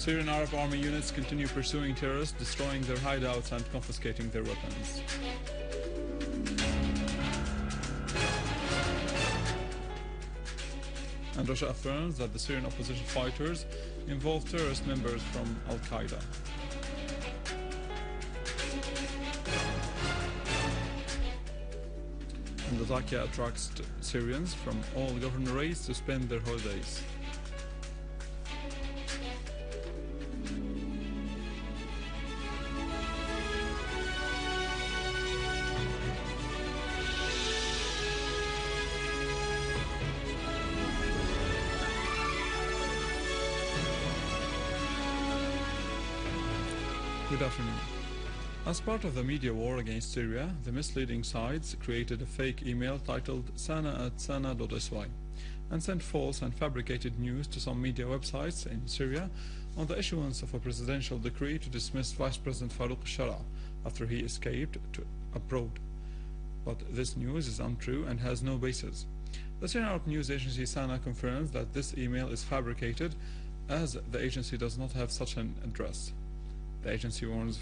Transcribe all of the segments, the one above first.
Syrian Arab Army units continue pursuing terrorists, destroying their hideouts and confiscating their weapons. And Russia affirms that the Syrian opposition fighters involve terrorist members from al-Qaeda. And Latakia attracts Syrians from all governorates to spend their holidays. Good afternoon. As part of the media war against Syria, the misleading sites created a fake email titled sana@sana.sy and sent false and fabricated news to some media websites in Syria on the issuance of a presidential decree to dismiss Vice President Farouk al-Shara after he escaped abroad. But this news is untrue and has no basis. The Syrian Arab news agency Sana confirms that this email is fabricated, as the agency does not have such an address. The agency warns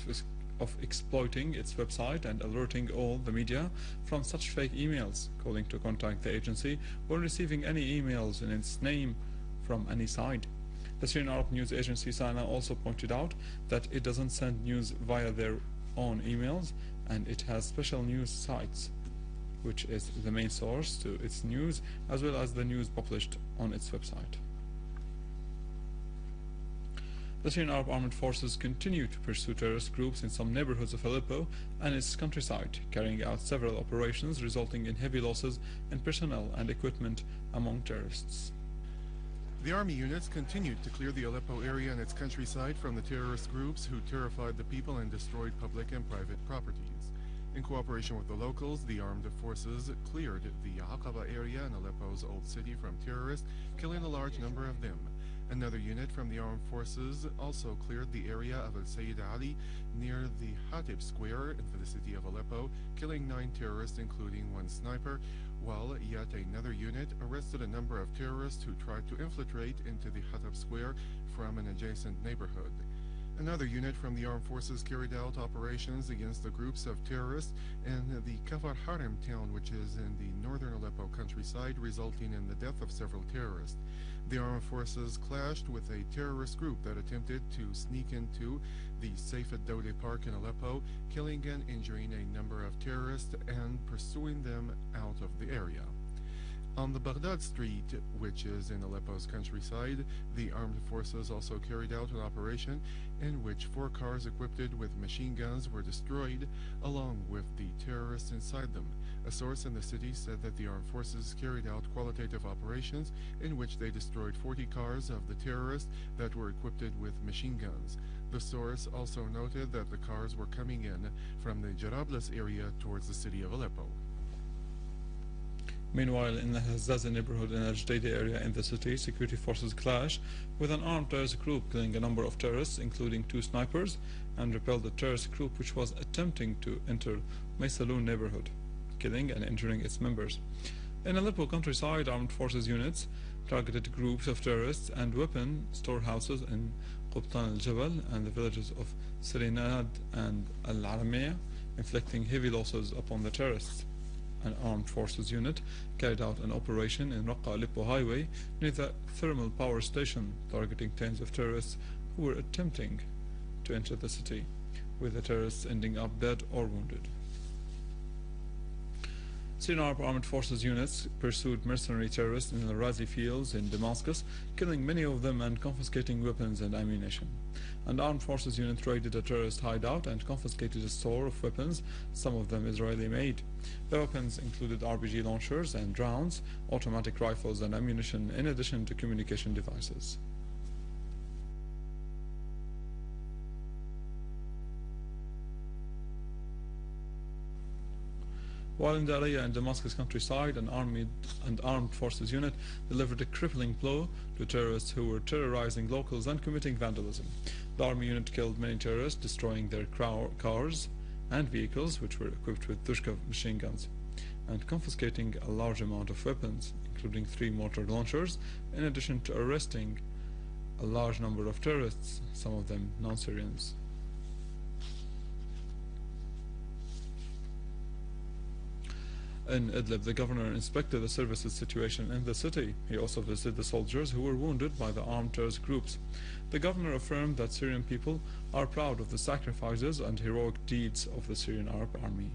of exploiting its website and alerting all the media from such fake emails, calling to contact the agency when receiving any emails in its name from any side. The Syrian Arab news agency Sana also pointed out that it doesn't send news via their own emails, and it has special news sites, which is the main source to its news, as well as the news published on its website. The Syrian Arab armed forces continue to pursue terrorist groups in some neighborhoods of Aleppo and its countryside, carrying out several operations resulting in heavy losses in personnel and equipment among terrorists. The army units continued to clear the Aleppo area and its countryside from the terrorist groups who terrified the people and destroyed public and private properties. In cooperation with the locals, the armed forces cleared the Aqaba area in Aleppo's old city from terrorists, killing a large number of them. Another unit from the armed forces also cleared the area of al-Sayyid Ali near the Hatib Square in the city of Aleppo, killing 9 terrorists including 1 sniper, while yet another unit arrested a number of terrorists who tried to infiltrate into the Hatib Square from an adjacent neighborhood. Another unit from the armed forces carried out operations against the groups of terrorists in the Kafar Harim town, which is in the northern Aleppo countryside, resulting in the death of several terrorists. The armed forces clashed with a terrorist group that attempted to sneak into the Saif ad-Dawla Park in Aleppo, killing and injuring a number of terrorists and pursuing them out of the area. On the Baghdad Street, which is in Aleppo's countryside, the armed forces also carried out an operation in which 4 cars equipped with machine guns were destroyed, along with the terrorists inside them. A source in the city said that the armed forces carried out qualitative operations in which they destroyed 40 cars of the terrorists that were equipped with machine guns. The source also noted that the cars were coming in from the Jarablus area towards the city of Aleppo. Meanwhile, in the Hazzaza neighborhood in Al-Jadayda area in the city, security forces clash with an armed terrorist group, killing a number of terrorists, including 2 snipers, and repelled the terrorist group which was attempting to enter Maysaloon neighborhood, killing and injuring its members. In Aleppo countryside, armed forces units targeted groups of terrorists and weapon storehouses in Qubtan al-Jabal and the villages of Sirinad and Al-Aramiyah, inflicting heavy losses upon the terrorists. An armed forces unit carried out an operation in Raqqa-Aleppo highway near the thermal power station, targeting tens of terrorists who were attempting to enter the city, with the terrorists ending up dead or wounded. Syrian Arab armed forces units pursued mercenary terrorists in the Razi fields in Damascus, killing many of them and confiscating weapons and ammunition. An armed forces unit raided a terrorist hideout and confiscated a store of weapons, some of them Israeli-made. The weapons included RPG launchers and rounds, automatic rifles and ammunition, in addition to communication devices. While in Daraya and Damascus countryside, an armed forces unit delivered a crippling blow to terrorists who were terrorizing locals and committing vandalism. The army unit killed many terrorists, destroying their cars and vehicles, which were equipped with Dushka machine guns, and confiscating a large amount of weapons, including 3 mortar launchers, in addition to arresting a large number of terrorists, some of them non-Syrians. In Idlib, the governor inspected the services situation in the city. He also visited the soldiers who were wounded by the armed terrorist groups. The governor affirmed that Syrian people are proud of the sacrifices and heroic deeds of the Syrian Arab Army.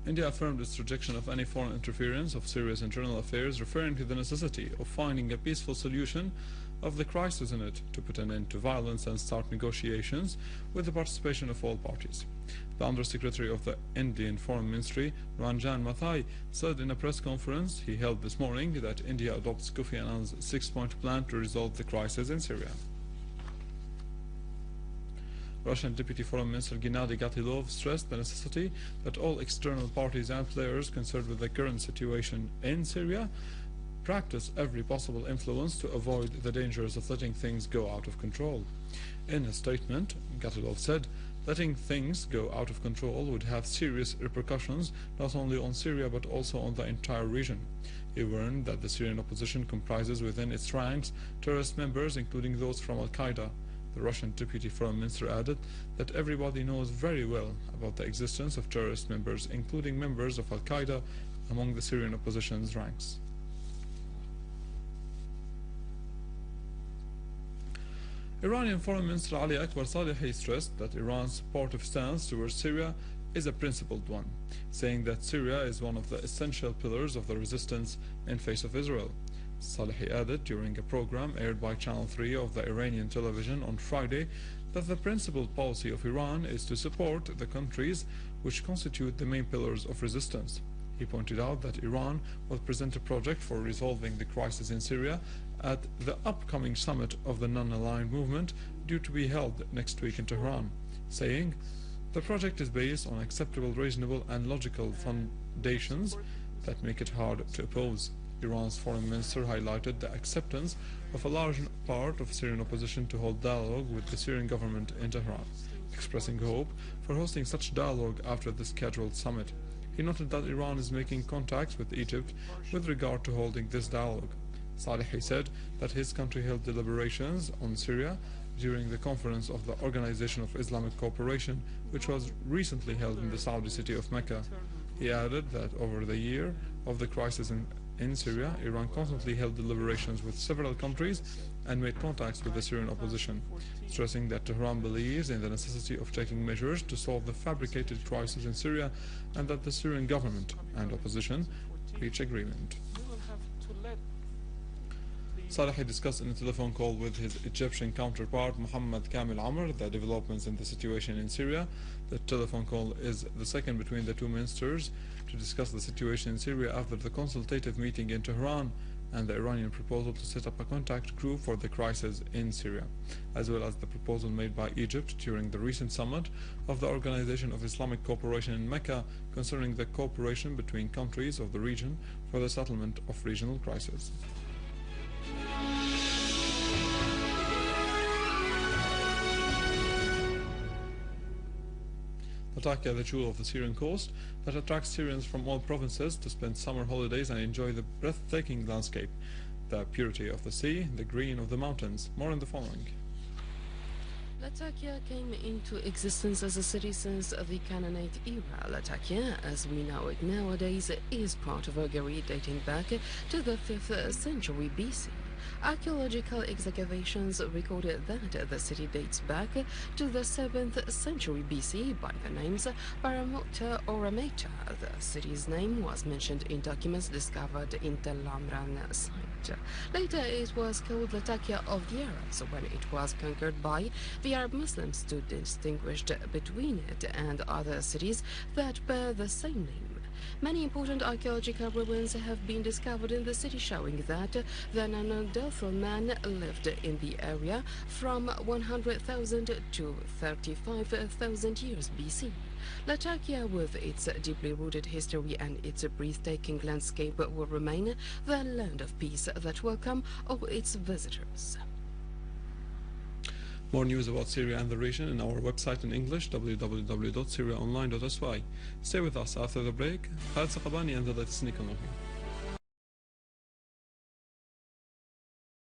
India affirmed its rejection of any foreign interference of Syria's internal affairs, referring to the necessity of finding a peaceful solution of the crisis in it to put an end to violence and start negotiations with the participation of all parties. The Undersecretary of the Indian Foreign Ministry, Ranjan Mathai, said in a press conference he held this morning that India adopts Kofi Annan's 6-point plan to resolve the crisis in Syria. Russian Deputy Foreign Minister Gennady Gatilov stressed the necessity that all external parties and players concerned with the current situation in Syria practice every possible influence to avoid the dangers of letting things go out of control. In a statement, Gatilov said, letting things go out of control would have serious repercussions not only on Syria but also on the entire region. He warned that the Syrian opposition comprises within its ranks terrorist members, including those from al-Qaeda. The Russian Deputy Foreign Minister added that everybody knows very well about the existence of terrorist members, including members of al-Qaeda, among the Syrian opposition's ranks. Iranian Foreign Minister Ali Akbar Salehi stressed that Iran's supportive stance towards Syria is a principled one, saying that Syria is one of the essential pillars of the resistance in face of Israel. Salehi added during a program aired by Channel 3 of the Iranian television on Friday that the principled policy of Iran is to support the countries which constitute the main pillars of resistance. He pointed out that Iran will present a project for resolving the crisis in Syria at the upcoming summit of the non-aligned movement due to be held next week in Tehran, saying, "The project is based on acceptable, reasonable and logical foundations that make it hard to oppose." Iran's foreign minister highlighted the acceptance of a large part of Syrian opposition to hold dialogue with the Syrian government in Tehran, expressing hope for hosting such dialogue after the scheduled summit. He noted that Iran is making contacts with Egypt with regard to holding this dialogue. Salehi said that his country held deliberations on Syria during the conference of the Organization of Islamic Cooperation, which was recently held in the Saudi city of Mecca. He added that over the year of the crisis in Syria, Iran constantly held deliberations with several countries and made contacts with the Syrian opposition, stressing that Tehran believes in the necessity of taking measures to solve the fabricated crisis in Syria and that the Syrian government and opposition reach agreement. Salehi discussed in a telephone call with his Egyptian counterpart Mohammed Kamil Amr the developments in the situation in Syria. The telephone call is the second between the two ministers to discuss the situation in Syria after the consultative meeting in Tehran and the Iranian proposal to set up a contact group for the crisis in Syria, as well as the proposal made by Egypt during the recent summit of the Organization of Islamic Cooperation in Mecca concerning the cooperation between countries of the region for the settlement of regional crises. Latakia, the jewel of the Syrian coast that attracts Syrians from all provinces to spend summer holidays and enjoy the breathtaking landscape, the purity of the sea, the green of the mountains. More in the following. Latakia came into existence as a city since the Canaanite era. Latakia, as we know it nowadays, is part of a Gary dating back to the 5th century BC. Archaeological excavations recorded that the city dates back to the 7th century BC by the names Paramuta or Ameta. The city's name was mentioned in documents discovered in Tel Amran site. Later it was called Latakia of the Arabs when it was conquered by the Arab Muslims to distinguish between it and other cities that bear the same name. Many important archaeological ruins have been discovered in the city, showing that the Neanderthal man lived in the area from 100,000 to 35,000 years BC. Latakia, with its deeply rooted history and its breathtaking landscape, will remain the land of peace that welcomes all its visitors. More news about Syria and the region in our website in English, www.syriaonline.sy. Stay with us after the break. Khaled Saqabani and the latest in economy.